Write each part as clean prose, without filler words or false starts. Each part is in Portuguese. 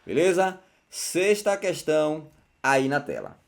Beleza? Sexta questão aí na tela.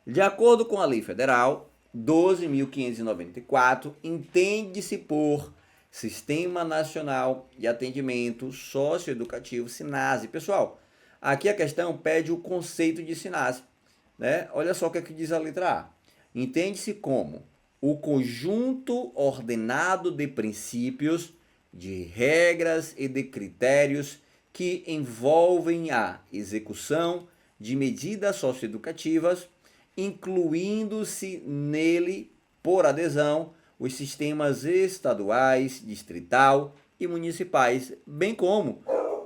De acordo com a Lei Federal 12.594, entende-se por Sistema Nacional de Atendimento Socioeducativo, SINASE. Pessoal, aqui a questão pede o conceito de SINASE, né? Olha só o que é que diz a letra A. Entende-se como o conjunto ordenado de princípios, de regras e de critérios que envolvem a execução de medidas socioeducativas, incluindo-se nele, por adesão, os sistemas estaduais, distrital e municipais, bem como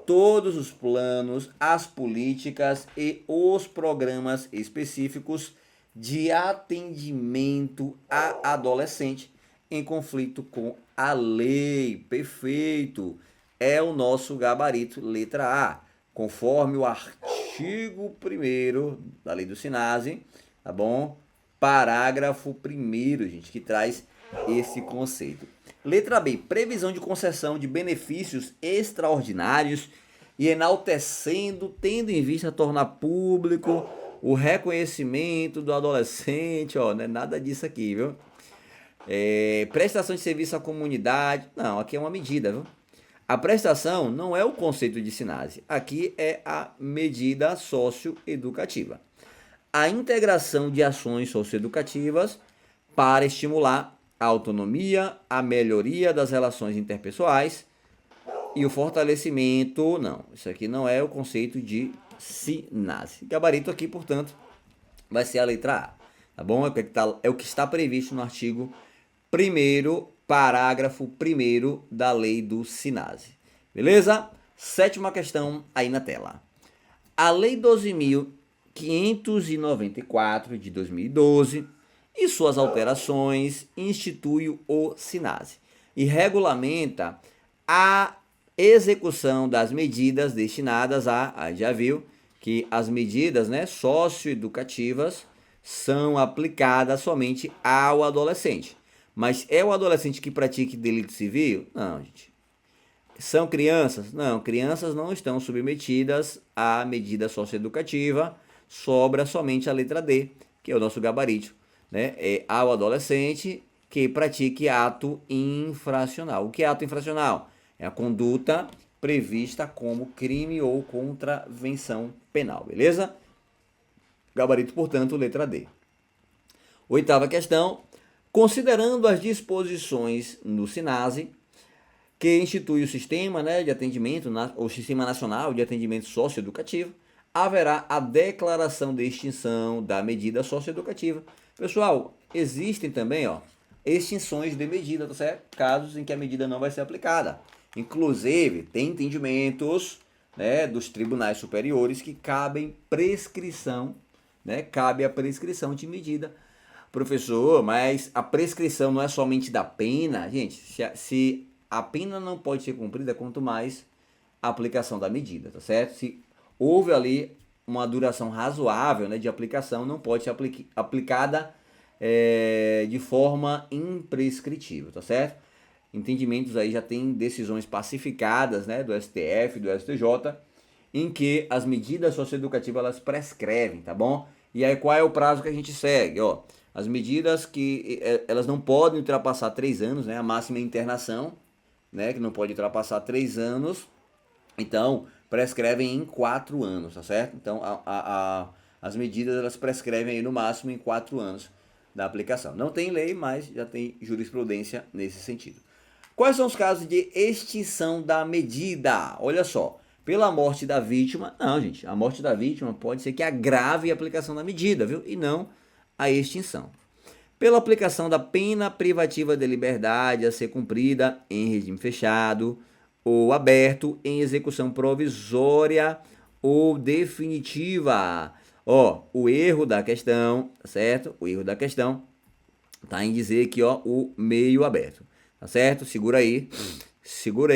todos os planos, as políticas e os programas específicos de atendimento a adolescente em conflito com a lei. Perfeito. É o nosso gabarito, letra A. Conforme o artigo 1º da lei do SINASE, tá bom? Parágrafo 1º, gente, que traz esse conceito. Letra B, previsão de concessão de benefícios extraordinários e enaltecendo, tendo em vista tornar público o reconhecimento do adolescente, ó, não é nada disso aqui, viu? Prestação de serviço à comunidade, não, aqui é uma medida, viu? A prestação não é o conceito de SINASE, aqui é a medida socioeducativa. A integração de ações socioeducativas para estimular a autonomia, a melhoria das relações interpessoais e o fortalecimento, não, isso aqui não é o conceito de SINASE. Gabarito aqui, portanto, vai ser a letra A, tá bom? É o que está previsto no artigo 1º, parágrafo 1º da lei do SINASE. Beleza? Sétima questão aí na tela. A lei 12.594 de 2012 e suas alterações institui o SINASE e regulamenta a execução das medidas destinadas já viu que as medidas, né, socioeducativas são aplicadas somente ao adolescente. Mas é o adolescente que pratique delito civil? Não, gente. São crianças? Não, crianças não estão submetidas à medida socioeducativa, sobra somente a letra D, que é o nosso gabarito, né? É ao adolescente que pratique ato infracional. O que é ato infracional? É a conduta prevista como crime ou contravenção penal, beleza? Gabarito, portanto, letra D. Oitava questão. Considerando as disposições no SINASE, que institui o sistema, né, de atendimento, o Sistema Nacional de Atendimento Socioeducativo, haverá a declaração de extinção da medida socioeducativa. Pessoal, existem também, ó, extinções de medida, tá certo? Casos em que a medida não vai ser aplicada. Inclusive, tem entendimentos, né, dos tribunais superiores que cabem prescrição, né, cabe a prescrição de medida. Professor, mas a prescrição não é somente da pena? Gente, se a pena não pode ser cumprida, quanto mais a aplicação da medida, tá certo? Se houve ali uma duração razoável, né, de aplicação, não pode ser aplicada de forma imprescritível, tá certo? Entendimentos aí já tem decisões pacificadas, né, do STF, do STJ, em que as medidas socioeducativas elas prescrevem, tá bom? E aí qual é o prazo que a gente segue, ó? As medidas que elas não podem ultrapassar 3 anos, né? A máxima internação, né? Que não pode ultrapassar 3 anos. Então, prescrevem em 4 anos, tá certo? Então, as medidas elas prescrevem aí no máximo em 4 anos da aplicação. Não tem lei, mas já tem jurisprudência nesse sentido. Quais são os casos de extinção da medida? Olha só. Pela morte da vítima, não, gente, a morte da vítima pode ser que agrave a aplicação da medida, viu? E não a extinção. Pela aplicação da pena privativa de liberdade a ser cumprida em regime fechado ou aberto em execução provisória ou definitiva. Ó, o erro da questão, certo? O erro da questão tá em dizer aqui, ó, o meio aberto, tá certo? Segura aí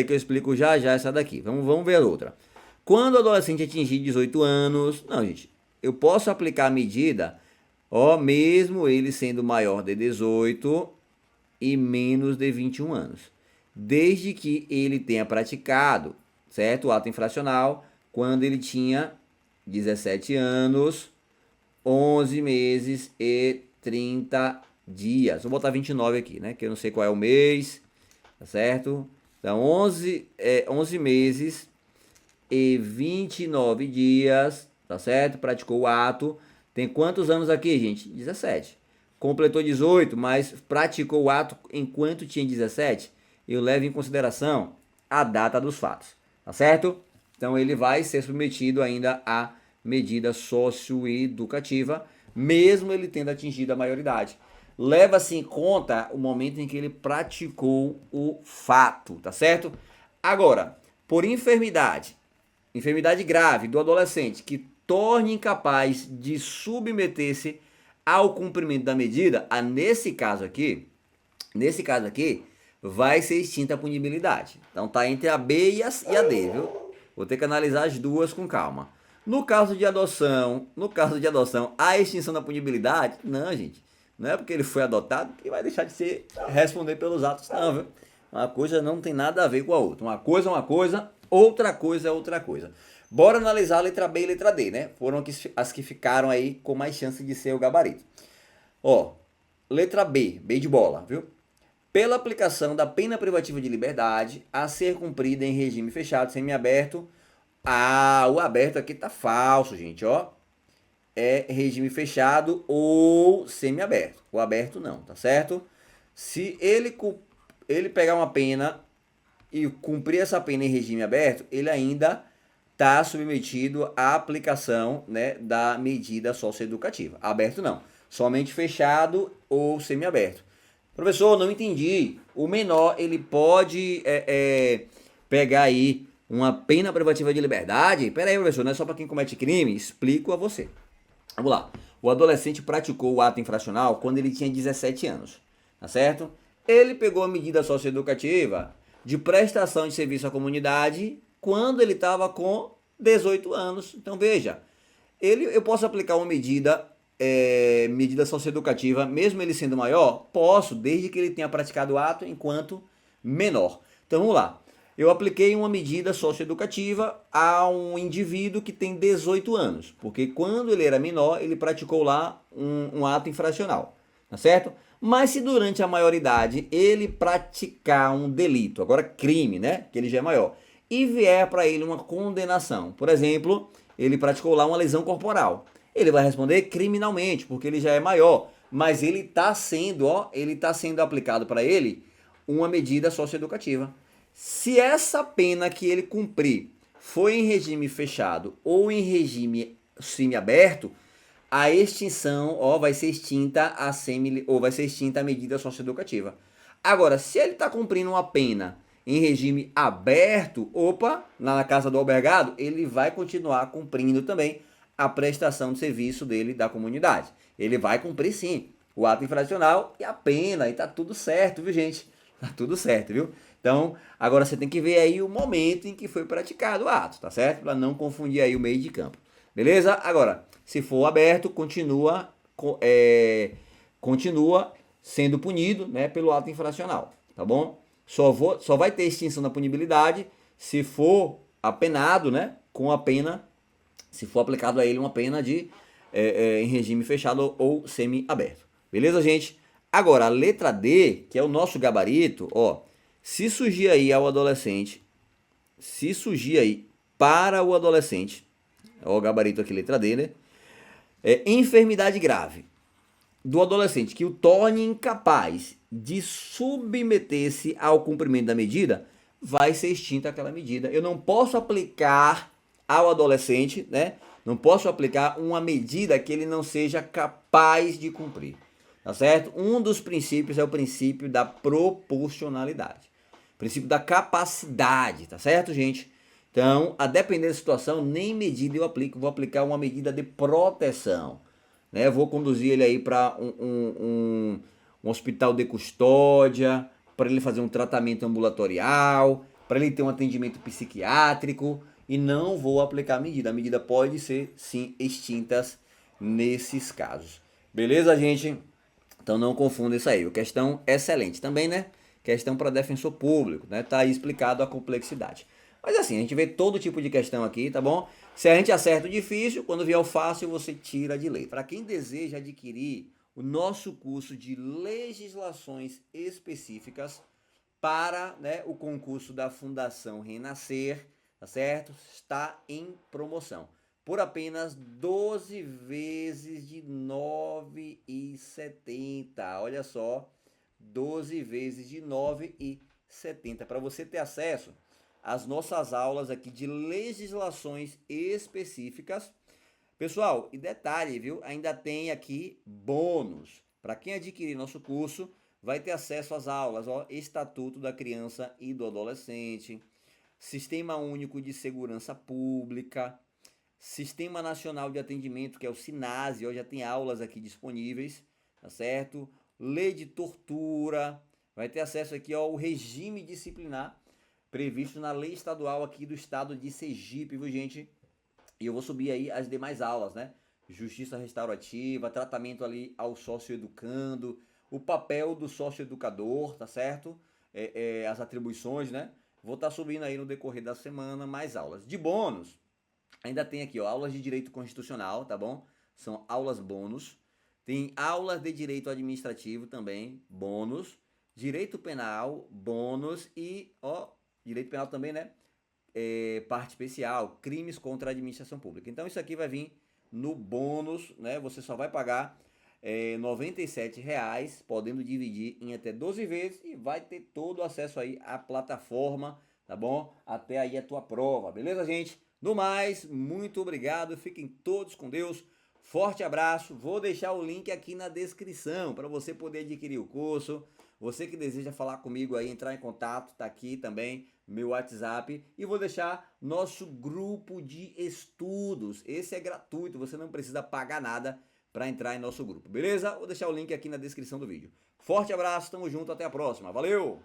que eu explico já essa daqui. Vamos ver a outra. Quando o adolescente atingir 18 anos, não, gente, eu posso aplicar a medida, ó, mesmo ele sendo maior de 18 e menos de 21 anos, desde que ele tenha praticado, certo, o ato infracional quando ele tinha 17 anos, 11 meses e 30 dias. Vou botar 29 aqui, né? Que eu não sei qual é o mês, tá certo? Então, 11 meses e 29 dias, tá certo? Praticou o ato. Tem quantos anos aqui, gente? 17. Completou 18, mas praticou o ato enquanto tinha 17. Eu levo em consideração a data dos fatos, tá certo? Então ele vai ser submetido ainda à medida socioeducativa, mesmo ele tendo atingido a maioridade. Leva-se em conta o momento em que ele praticou o fato, tá certo? Agora, por enfermidade grave do adolescente que torne incapaz de submeter-se ao cumprimento da medida, nesse caso aqui, vai ser extinta a punibilidade. Então tá entre a B e a D, viu? Vou ter que analisar as duas com calma. No caso de adoção, a extinção da punibilidade, não, gente. Não é porque ele foi adotado que vai deixar de ser responder pelos atos, não, viu? Uma coisa não tem nada a ver com a outra. Uma coisa é uma coisa, outra coisa é outra coisa. Bora analisar a letra B e a letra D, né? Foram as que ficaram aí com mais chance de ser o gabarito. Ó, letra B, B de bola, viu? Pela aplicação da pena privativa de liberdade a ser cumprida em regime fechado, semiaberto. O aberto aqui tá falso, gente, ó. É regime fechado ou semiaberto. O aberto não, tá certo? Se ele pegar uma pena e cumprir essa pena em regime aberto, ele ainda está submetido à aplicação, né, da medida socioeducativa. Aberto não, somente fechado ou semiaberto. Professor, não entendi. O menor, ele pode pegar aí uma pena privativa de liberdade? Pera aí, professor, não é só para quem comete crime? Explico a você. Vamos lá. O adolescente praticou o ato infracional quando ele tinha 17 anos, tá certo? Ele pegou a medida socioeducativa de prestação de serviço à comunidade quando ele estava com 18 anos. Então veja, eu posso aplicar uma medida socioeducativa, mesmo ele sendo maior? Posso, desde que ele tenha praticado o ato enquanto menor. Então vamos lá. Eu apliquei uma medida socioeducativa a um indivíduo que tem 18 anos, porque quando ele era menor, ele praticou lá um ato infracional, tá certo? Mas se durante a maioridade ele praticar um delito, agora crime, né, que ele já é maior, e vier para ele uma condenação, por exemplo, ele praticou lá uma lesão corporal, ele vai responder criminalmente, porque ele já é maior, mas ele está sendo aplicado para ele uma medida socioeducativa. Se essa pena que ele cumprir foi em regime fechado ou em regime semiaberto, a extinção, vai ser extinta a medida socioeducativa. Agora, se ele está cumprindo uma pena em regime aberto, na casa do albergado, ele vai continuar cumprindo também a prestação de serviço dele da comunidade. Ele vai cumprir sim o ato infracional e a pena, e tá tudo certo, viu, gente? Tá tudo certo, viu? Então, agora você tem que ver aí o momento em que foi praticado o ato, tá certo? Para não confundir aí o meio de campo. Beleza? Agora, se for aberto, continua sendo punido, né, pelo ato infracional, tá bom? Só vai ter extinção da punibilidade se for apenado, né, com a pena, se for aplicado a ele uma pena em regime fechado ou semi-aberto. Beleza, gente? Agora, a letra D, que é o nosso gabarito, se surgir aí para o adolescente, o gabarito aqui, letra D, né? Enfermidade grave do adolescente que o torne incapaz de submeter-se ao cumprimento da medida, vai ser extinta aquela medida. Eu não posso aplicar ao adolescente, né? Não posso aplicar uma medida que ele não seja capaz de cumprir. Tá certo? Um dos princípios é o princípio da proporcionalidade. Princípio da capacidade, tá certo, gente? Então, a depender da situação, nem medida eu aplico, vou aplicar uma medida de proteção. Né? Vou conduzir ele aí para um hospital de custódia, para ele fazer um tratamento ambulatorial, para ele ter um atendimento psiquiátrico, e não vou aplicar a medida. A medida pode ser, sim, extinta nesses casos. Beleza, gente? Então não confunda isso aí. Questão excelente também, né? Questão para defensor público, né? Tá aí explicado a complexidade. Mas assim, a gente vê todo tipo de questão aqui, tá bom? Se a gente acerta o difícil, quando vier o fácil, você tira de lei. Para quem deseja adquirir o nosso curso de legislações específicas para, né, o concurso da Fundação Renascer, tá certo? Está em promoção. Por apenas 12 vezes de R$ 9,70. Olha só, 12 vezes de R$ 9,70. Para você ter acesso às nossas aulas aqui de legislações específicas. Pessoal, e detalhe, viu? Ainda tem aqui bônus. Para quem adquirir nosso curso, vai ter acesso às aulas, ó, Estatuto da Criança e do Adolescente, Sistema Único de Segurança Pública, Sistema Nacional de Atendimento, que é o SINASE, ó, já tem aulas aqui disponíveis, tá certo? Lei de Tortura, vai ter acesso aqui ao regime disciplinar previsto na lei estadual aqui do estado de Sergipe, viu, gente? E eu vou subir aí as demais aulas, né? Justiça restaurativa, tratamento ali ao sócio-educando, o papel do sócio-educador, tá certo? As atribuições, né? Vou estar subindo aí no decorrer da semana mais aulas. De bônus, ainda tem aqui, ó, aulas de direito constitucional, tá bom? São aulas bônus. Tem aulas de direito administrativo também, bônus. Direito penal, bônus. E, ó, direito penal também, né? Parte especial, crimes contra a administração pública. Então isso aqui vai vir no bônus, né? Você só vai pagar R$ 97,00, podendo dividir em até 12 vezes e vai ter todo o acesso aí à plataforma, tá bom? Até aí a tua prova, beleza, gente? No mais, muito obrigado, fiquem todos com Deus, forte abraço, vou deixar o link aqui na descrição para você poder adquirir o curso. Você que deseja falar comigo aí, entrar em contato, tá aqui também meu WhatsApp, e vou deixar nosso grupo de estudos. Esse é gratuito, você não precisa pagar nada para entrar em nosso grupo, beleza? Vou deixar o link aqui na descrição do vídeo. Forte abraço, tamo junto, até a próxima. Valeu!